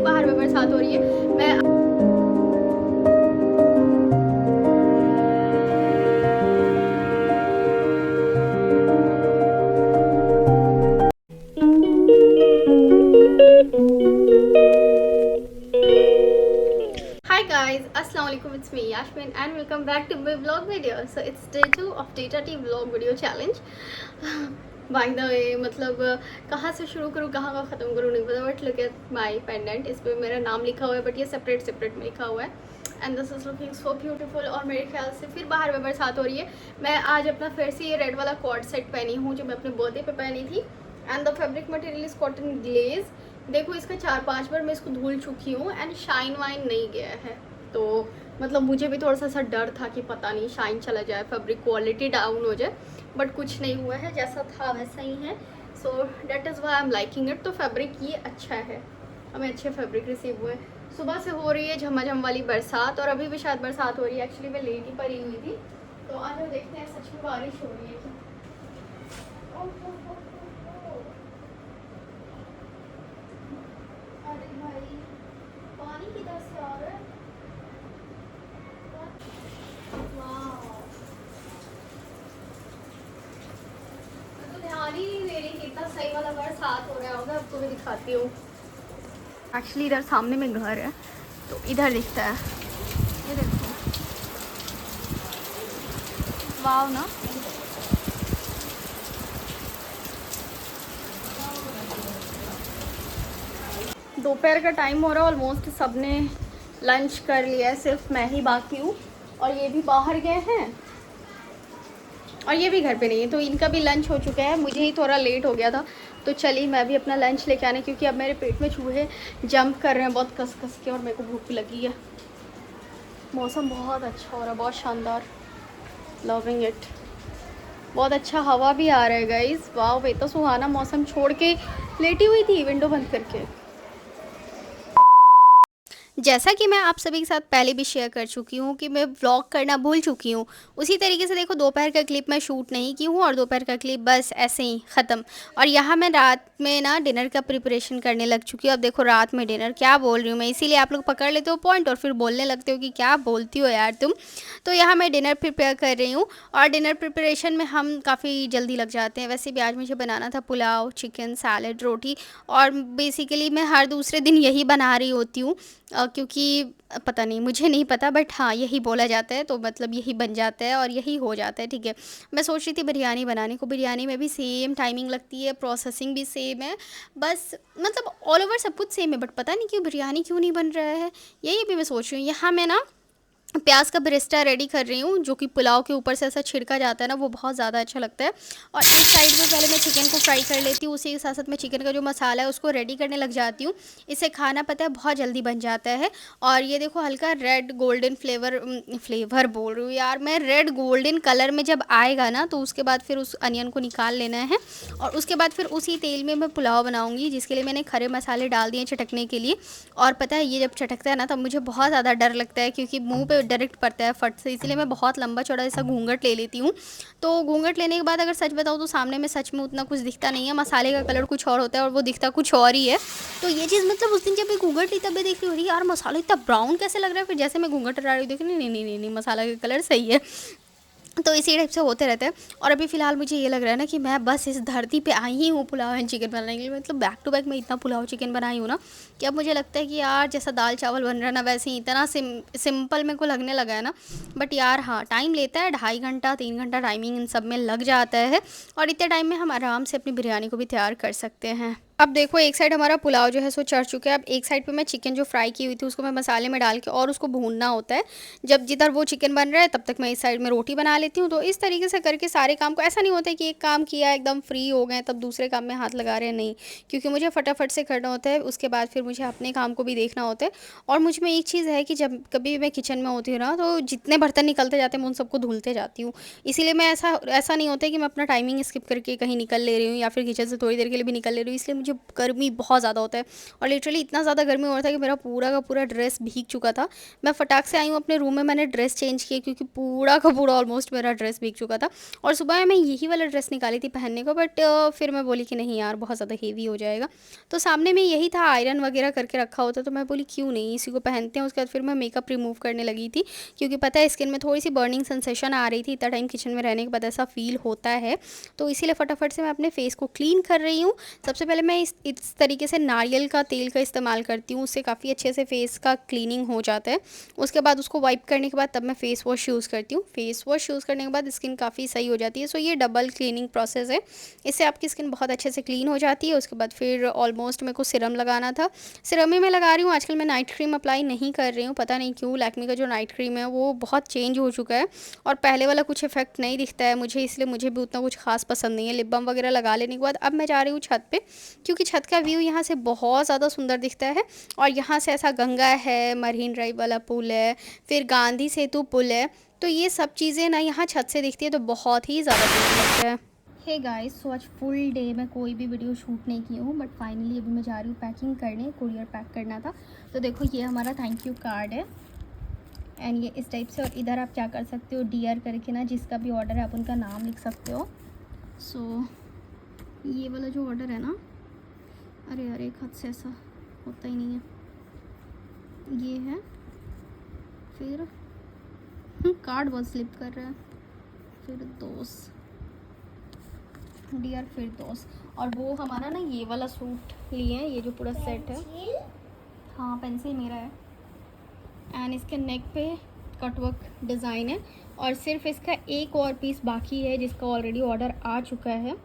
बाहर में बरसात हो रही है। मैं Hi guys, Assalamu alaikum. It's me Yashmin and welcome back to my vlog video. So it's day 2 of Data Tea vlog video challenge. By the way, मतलब कहाँ से शुरू करूँ कहाँ का ख़त्म करूँ नहीं पता, but look at my pendant. इस पर मेरा नाम लिखा हुआ है बट ये सेपरेट में लिखा हुआ है and this is looking so beautiful. और मेरे ख्याल से फिर बाहर में बरसात हो रही है। मैं आज अपना फिर से ये रेड वाला कॉर्ड सेट पहनी हूँ जो मैं अपने बर्थडे पे पहनी थी and the fabric material is cotton glaze. देखो इसका 4-5 बार मैं इसको धुल चुकी हूँ एंड शाइन वाइन नहीं गया है, तो मतलब मुझे भी थोड़ा सा डर था कि पता नहीं शाइन चला जाए, फैब्रिक क्वालिटी डाउन हो जाए, बट कुछ नहीं हुआ है, जैसा था वैसा ही है। So that is why I am liking it. तो फैब्रिक ये अच्छा है, हमें अच्छे फैब्रिक रिसीव हुए। सुबह से हो रही है झमाझम वाली बरसात और अभी भी शायद बरसात हो रही है। एक्चुअली मैं लेट ही पड़ी हुई थी, तो आज हम देखते हैं सच में बारिश हो रही है क्या। अरे भाई पानी किधर से आ रहा है। तो ध्यान ही नहीं दे रही कि इतना सही वाला बरसात हो रहा होगा। आपको मैं दिखाती हूँ। एक्चुअली इधर सामने में घर है तो इधर दिखता है, ये देखो। वाव ना, दोपहर का टाइम हो रहा है, ऑलमोस्ट सबने लंच कर लिया है, सिर्फ मैं ही बाकी हूँ और ये भी बाहर गए हैं और ये भी घर पे नहीं है, तो इनका भी लंच हो चुका है। मुझे ही थोड़ा लेट हो गया था, तो चलिए मैं भी अपना लंच लेके आने, क्योंकि अब मेरे पेट में चूहे जंप कर रहे हैं बहुत कस कस के और मेरे को भूख लगी है। मौसम बहुत अच्छा हो रहा है, बहुत शानदार, लविंग इट। बहुत अच्छा हवा भी आ रहा है गाइस, वाह भाई, तो सुहाना मौसम छोड़ के लेटी हुई थी विंडो बंद करके। जैसा कि मैं आप सभी के साथ पहले भी शेयर कर चुकी हूँ कि मैं व्लॉग करना भूल चुकी हूँ, उसी तरीके से देखो दोपहर का क्लिप मैं शूट नहीं की हूँ और दोपहर का क्लिप बस ऐसे ही ख़त्म। और यहाँ मैं रात में ना डिनर का प्रिपरेशन करने लग चुकी हूँ। अब देखो रात में डिनर क्या बोल रही हूँ मैं, इसीलिए आप लोग पकड़ लेते हो पॉइंट और फिर बोलने लगते हो कि क्या बोलती हो यार तुम। तो यहाँ मैं डिनर प्रिपेयर कर रही हूँ और डिनर प्रिपरेशन में हम काफ़ी जल्दी लग जाते हैं। वैसे भी आज मुझे बनाना था पुलाव, चिकन, सैलड, रोटी, और बेसिकली मैं हर दूसरे दिन यही बना रही होती हूँ, क्योंकि पता नहीं, मुझे नहीं पता, बट हाँ यही बोला जाता है, तो मतलब यही बन जाता है और यही हो जाता है, ठीक है। मैं सोच रही थी बिरयानी बनाने को, बिरयानी में भी सेम टाइमिंग लगती है, प्रोसेसिंग भी सेम है, बस मतलब ऑल ओवर सब कुछ सेम है, बट पता नहीं क्यों बिरयानी क्यों नहीं बन रहा है, यही भी मैं सोच रही हूँ। यहाँ मैं ना प्याज का ब्रिस्टा रेडी कर रही हूँ, जो कि पुलाव के ऊपर से ऐसा छिड़का जाता है ना, वो बहुत ज़्यादा अच्छा लगता है। और एक साइड में पहले मैं चिकन को फ्राई कर लेती हूँ, उसी के साथ साथ मैं चिकन का जो मसाला है उसको रेडी करने लग जाती हूँ। इससे खाना पता है बहुत जल्दी बन जाता है। और ये देखो हल्का रेड गोल्डन फ्लेवर बोल रही हूँ यार मैं, रेड गोल्डन कलर में जब आएगा ना, तो उसके बाद फिर उस अनियन को निकाल लेना है और उसके बाद फिर उसी तेल में मैं पुलाव बनाऊँगी, जिसके लिए मैंने खड़े मसाले डाल दिए चटकने के लिए। और पता है ये जब चटकता है ना, तब मुझे बहुत ज़्यादा डर लगता है, क्योंकि मुंह पे डायरेक्ट पड़ता है फट से, इसलिए मैं बहुत लंबा चौड़ा ऐसा घूंघट ले लेती हूँ। तो घूंघट लेने के बाद अगर सच बताऊँ तो सामने में सच में उतना कुछ दिखता नहीं है, मसाले का कलर कुछ और होता है और वो दिखता कुछ और ही है। तो ये चीज़ मतलब उस दिन जब मैं घूंघट ली तब मैं देख रही हूँ यार मसाला इतना ब्राउन कैसे लग रहा है, फिर जैसे मैं घूंघट हटा रही हूँ देखी नहीं, मसाला का कलर सही है। तो इसी टाइप से होते रहते हैं। और अभी फ़िलहाल मुझे ये लग रहा है ना कि मैं बस इस धरती पे आई ही हूँ पुलाव एंड चिकन बनाने के लिए, मतलब बैक टू बैक मैं इतना पुलाव चिकन बनाई हूँ ना कि अब मुझे लगता है कि यार जैसा दाल चावल बन रहा है ना, वैसे ही इतना सिंपल मेरे को लगने लगा है ना। बट यार हाँ टाइम लेता है, 2.5 घंटा 3 घंटा टाइमिंग इन सब में लग जाता है, और इतने टाइम में हम आराम से अपनी बिरयानी को भी तैयार कर सकते हैं। अब देखो एक साइड हमारा पुलाव जो है सो चढ़ चुका है, अब एक साइड पे मैं चिकन जो फ्राई की हुई थी उसको मैं मसाले में डाल के और उसको भूनना होता है। जब जिधर वो चिकन बन रहा है तब तक मैं इस साइड में रोटी बना लेती हूँ। तो इस तरीके से करके सारे काम को, ऐसा नहीं होता है कि एक काम किया एकदम फ्री हो गए तब दूसरे काम में हाथ लगा रहे हैं, नहीं, क्योंकि मुझे फटाफट से करना होता है, उसके बाद फिर मुझे अपने काम को भी देखना होता है। और मुझ में एक चीज़ है कि जब कभी भी मैं किचन में होती हूँ ना, तो जितने बर्तन निकलते जाते हैं मैं उन सबको धुलते जाती हूँ। इसीलिए मैं ऐसा ऐसा नहीं होता है कि मैं अपना टाइमिंग स्किप करके कहीं निकल ले रही हूँ या फिर किचन से थोड़ी देर के लिए भी निकल ले रही हूँ, इसलिए मुझे गर्मी बहुत ज़्यादा होता है और लिटरली इतना ज़्यादा गर्मी हो रहा था कि मेरा पूरा का पूरा ड्रेस भीग चुका था। मैं फटाक से आई हूँ अपने रूम में, मैंने ड्रेस चेंज किया क्योंकि पूरा का पूरा ऑलमोस्ट मेरा ड्रेस भीग चुका था। और सुबह में मैं यही वाला ड्रेस निकाली थी पहनने को, बट फिर मैं बोली कि नहीं यार बहुत ज़्यादा हेवी हो जाएगा। तो सामने में यही था, आयरन वगैरह करके रखा होता, तो मैं बोली क्यों नहीं इसी को पहनते हैं। उसके बाद फिर मैं मेकअप रिमूव करने लगी थी क्योंकि पता है स्किन में थोड़ी सी बर्निंग सेंसेशन आ रही थी, इतना टाइम किचन में रहने के बाद ऐसा फील होता है। तो इसीलिए फटाफट से मैं अपने फेस को क्लीन कर रही हूँ। सबसे पहले मैं इस तरीके से नारियल का तेल का इस्तेमाल करती हूँ, उससे काफ़ी अच्छे से फेस का क्लीनिंग हो जाता है। उसके बाद उसको वाइप करने के बाद तब मैं फेस वॉश यूज़ करती हूँ। फेस वॉश यूज़ करने के बाद स्किन काफ़ी सही हो जाती है। सो ये डबल क्लीनिंग प्रोसेस है, इससे आपकी स्किन बहुत अच्छे से क्लीन हो जाती है। उसके बाद फिर ऑलमोस्ट मेरे को सीरम लगाना था, सीरम ही मैं लगा रही हूँ। आजकल मैं नाइट क्रीम अप्लाई नहीं कर रही हूँ, पता नहीं क्यों। लैक्मे का जो नाइट क्रीम है वो बहुत चेंज हो चुका है और पहले वाला कुछ इफेक्ट नहीं दिखता है मुझे, इसलिए मुझे भी उतना कुछ खास पसंद नहीं है। लिप बाम वगैरह लगा लेने के बाद अब मैं जा रही हूँ छत पे, क्योंकि छत का व्यू यहाँ से बहुत ज़्यादा सुंदर दिखता है। और यहाँ से ऐसा गंगा है, मरीन ड्राइव वाला पुल है, फिर गांधी सेतु पुल है, तो ये सब चीज़ें ना यहाँ छत से दिखती है तो बहुत ही ज़्यादा सुंदर लगता है। हे गाइस, सो आज फुल डे मैं कोई भी वीडियो शूट नहीं की हूँ, बट फाइनली अभी मैं जा रही हूँ पैकिंग करने, कुरियर पैक करना था। तो देखो ये हमारा थैंक यू कार्ड है एंड ये इस टाइप से, और इधर आप क्या कर सकते हो डियर करके ना, जिसका भी ऑर्डर है आप उनका नाम लिख सकते हो। सो ये वाला जो ऑर्डर है ना, अरे अरे एक हाथ से ऐसा होता ही नहीं है, ये है। फिर कार्ड बहुत स्लिप कर रहा है, फिर दोस्त डियर, फिर दोस्त, और वो हमारा ना ये वाला सूट लिए हैं, ये जो पूरा सेट है। हाँ पेंसिल मेरा है एंड इसके नेक पे कटवर्क डिज़ाइन है और सिर्फ इसका एक और पीस बाकी है जिसका ऑलरेडी ऑर्डर आ चुका है।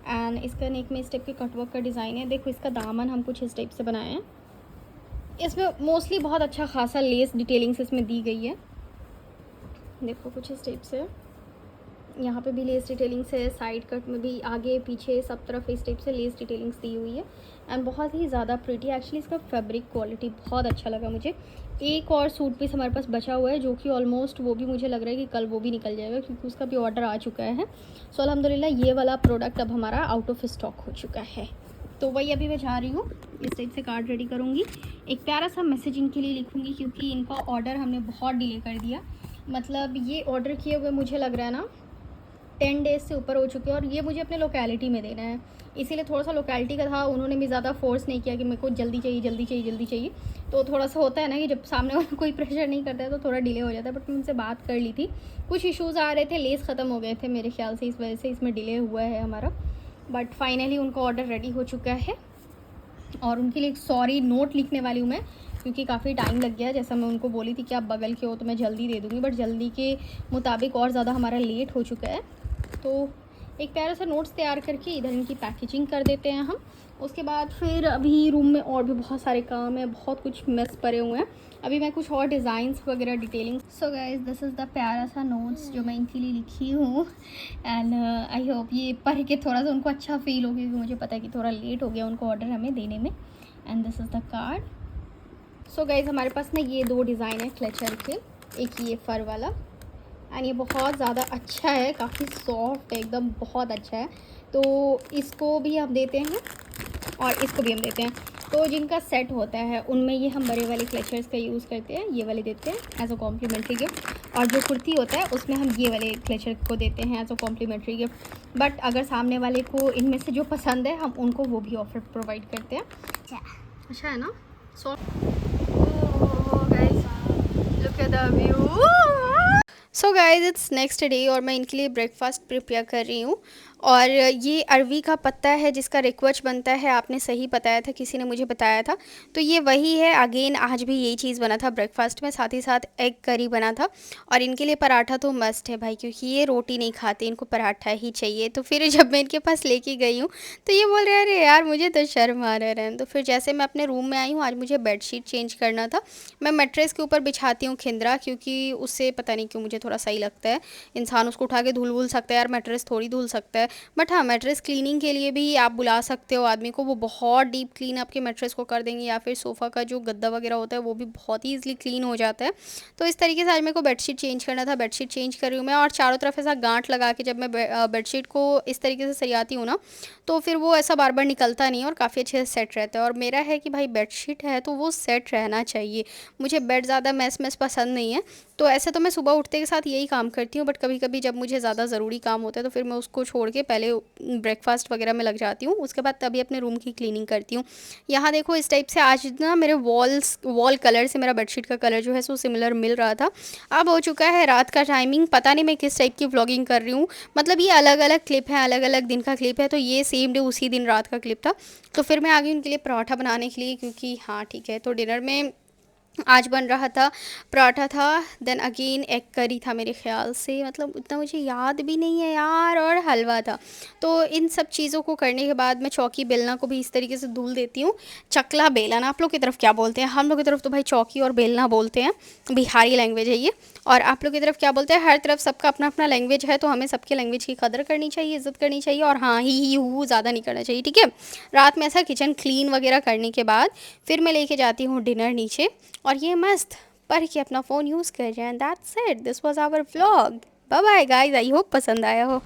एंड इसका नेक में इस टाइप के कटवर्क का डिज़ाइन है। देखो इसका दामन हम कुछ इस टाइप से बनाए हैं, इसमें मोस्टली बहुत अच्छा खासा लेस डिटेलिंग्स इसमें दी गई है। देखो कुछ इस टाइप से, यहाँ पे भी लेस डिटेलिंग्स है, साइड कट में भी, आगे पीछे सब तरफ इस टाइप से लेस डिटेलिंग्स दी हुई है एंड बहुत ही ज़्यादा प्रिटी। एक्चुअली इसका फैब्रिक क्वालिटी बहुत अच्छा लगा मुझे। एक और सूट पीस हमारे पास बचा हुआ है जो कि ऑलमोस्ट वो भी मुझे लग रहा है कि कल वो भी निकल जाएगा क्योंकि उसका भी ऑर्डर आ चुका है। सो अल्हम्दुलिल्लाह ये वाला प्रोडक्ट अब हमारा आउट ऑफ स्टॉक हो चुका है। तो वही अभी मैं जा रही हूँ, इस टाइप से कार्ड रेडी करूँगी, एक प्यारा सा मैसेज इनके लिए लिखूँगी क्योंकि इनका ऑर्डर हमने बहुत डिले कर दिया। मतलब ये ऑर्डर किए हुए मुझे लग रहा है ना 10 डेज़ से ऊपर हो चुके हैं और ये मुझे अपने लोकेलिटी में देना है, इसीलिए थोड़ा सा लोकेलिटी का था। उन्होंने भी ज़्यादा फोर्स नहीं किया कि मेरे को जल्दी चाहिए जल्दी चाहिए जल्दी चाहिए। तो थोड़ा सा होता है ना कि जब सामने वाला कोई प्रेशर नहीं करता है तो थोड़ा डिले हो जाता है। बट मैं उनसे बात कर ली थी, कुछ इश्यूज़ आ रहे थे, लेस ख़त्म हो गए थे मेरे ख्याल से, इस वजह से इसमें डिले हुआ है हमारा। बट फाइनली उनका ऑर्डर रेडी हो चुका है और उनके लिए एक सॉरी नोट लिखने वाली हूँ मैं क्योंकि काफ़ी टाइम लग गया। जैसा मैं उनको बोली थी कि आप बगल के हो तो मैं जल्दी दे दूँगी, बट जल्दी के मुताबिक और ज़्यादा हमारा लेट हो चुका है। तो एक प्यारा सा नोट्स तैयार करके इधर इनकी पैकेजिंग कर देते हैं हम। उसके बाद फिर अभी रूम में और भी बहुत सारे काम है, बहुत कुछ मेस पड़े हुए हैं। अभी मैं कुछ और डिज़ाइंस वगैरह detailing. So guys this is the प्यारा सा नोट्स जो मैं इनके लिए लिखी हूँ एंड आई होप ये पढ़ के थोड़ा सा उनको अच्छा फील हो क्योंकि मुझे पता है कि थोड़ा लेट हो गया उनको ऑर्डर हमें देने में। And this is the card. So guys हमारे पास ना ये दो डिज़ाइन है क्लचर के, एक ये फ़र वाला एंड ये बहुत ज़्यादा अच्छा है, काफ़ी सॉफ्ट है एकदम, बहुत अच्छा है। तो इसको भी हम देते हैं और इसको भी हम देते हैं। तो जिनका सेट होता है उनमें ये हम बड़े वाले क्लचर्स का यूज़ करते हैं, ये वाले देते हैं एज अ कॉम्प्लीमेंट्री गिफ्ट। और जो कुर्ती होता है उसमें हम ये वाले क्लचर को देते हैं as a complimentary gift. But अगर सामने वाले को इनमें से जो पसंद है हम उनको वो भी ऑफर प्रोवाइड करते हैं। अच्छा है ना, look at the view. So guys it's next day और मैं इनके लिए ब्रेकफास्ट प्रिपेयर कर रही हूँ। और ये अरवी का पत्ता है जिसका रिक्वच बनता है, आपने सही बताया था, किसी ने मुझे बताया था। तो ये वही है। अगेन आज भी यही चीज़ बना था ब्रेकफास्ट में, साथ ही साथ एग करी बना था। और इनके लिए पराठा तो मस्ट है भाई क्योंकि ये रोटी नहीं खाते, इनको पराठा ही चाहिए। तो फिर जब मैं इनके पास लेके गई हूँ तो ये बोल रहे हैं अरे यार मुझे तो शर्म आ रहा है। तो फिर जैसे मैं अपने रूम में आई हूँ, आज मुझे बेडशीट चेंज करना था। मैं मैट्रेस के ऊपर बिछाती हूँ खिंदरा क्योंकि उससे पता नहीं क्यों मुझे थोड़ा सही लगता है। इंसान उसको उठा के धुल सकता है यार, मैट्रेस थोड़ी धुल सकता है। है। बट हाँ, मैट्रेस क्लीनिंग के लिए भी आप बुला सकते हो आदमी को, वो बहुत डीप क्लीन आपके मैट्रेस को कर देंगे, या फिर सोफ़ा का जो गद्दा वगैरह होता है वो भी बहुत ही ईज़िली क्लीन हो जाता है। तो इस तरीके से आज मेरे को बेडशीट चेंज करना था, बेडशीट चेंज कर रही हूँ मैं, और चारों तरफ ऐसा गाँठ लगा के जब मैं बेडशीट को इस तरीके से सरियाती हूँ ना, तो फिर वो ऐसा बार-बार निकलता नहीं है और काफ़ी अच्छे से सेट रहता है। और मेरा है कि भाई बेडशीट है तो वो सेट रहना चाहिए, मुझे बेड ज़्यादा मैस-मैस पसंद नहीं है। तो ऐसे तो मैं सुबह उठते के साथ यही काम करती हूँ, बट कभी-कभी जब मुझे ज़्यादा ज़रूरी काम होता है तो फिर मैं उसको छोड़ के पहले ब्रेकफ़ास्ट वगैरह में लग जाती हूँ, उसके बाद तभी अपने रूम की क्लीनिंग करती हूँ। यहाँ देखो इस टाइप से आज ना मेरे वॉल कलर से मेरा बेडशीट का कलर जो है सो सिमिलर मिल रहा था। अब हो चुका है रात का टाइमिंग, पता नहीं मैं किस टाइप की व्लॉगिंग कर रही हूँ, मतलब ये अलग-अलग क्लिप है, अलग-अलग दिन का क्लिप है, तो ये सेम डे उसी दिन रात का क्लिप था। तो फिर मैं आ गई उनके लिए पराठा बनाने के लिए, क्योंकि हाँ ठीक है, तो डिनर में आज बन रहा था, पराठा था, देन अगेन एग करी था मेरे ख़्याल से, मतलब उतना मुझे याद भी नहीं है यार, और हलवा था। तो इन सब चीज़ों को करने के बाद मैं चौकी बेलना को भी इस तरीके से धुल देती हूँ। चकला बेलन आप लोग की तरफ क्या बोलते हैं? हम लोग की तरफ तो भाई चौकी और बेलना बोलते हैं, बिहारी लैंग्वेज है ये। और आप लोग की तरफ क्या बोलते हैं? हर तरफ सबका अपना-अपना लैंग्वेज है, तो हमें सबके लैंग्वेज की कदर करनी चाहिए, इज़्ज़त करनी चाहिए, और हाँ, ही, हू ज़्यादा नहीं करना चाहिए, ठीक है? रात में ऐसा किचन क्लीन वगैरह करने के बाद फिर मैं लेके जाती हूँ डिनर नीचे, और ये मस्त पढ़ के अपना फ़ोन यूज़ कर रहे हैं। That's it, this was our vlog. Bye bye guys, I hope पसंद आया हो।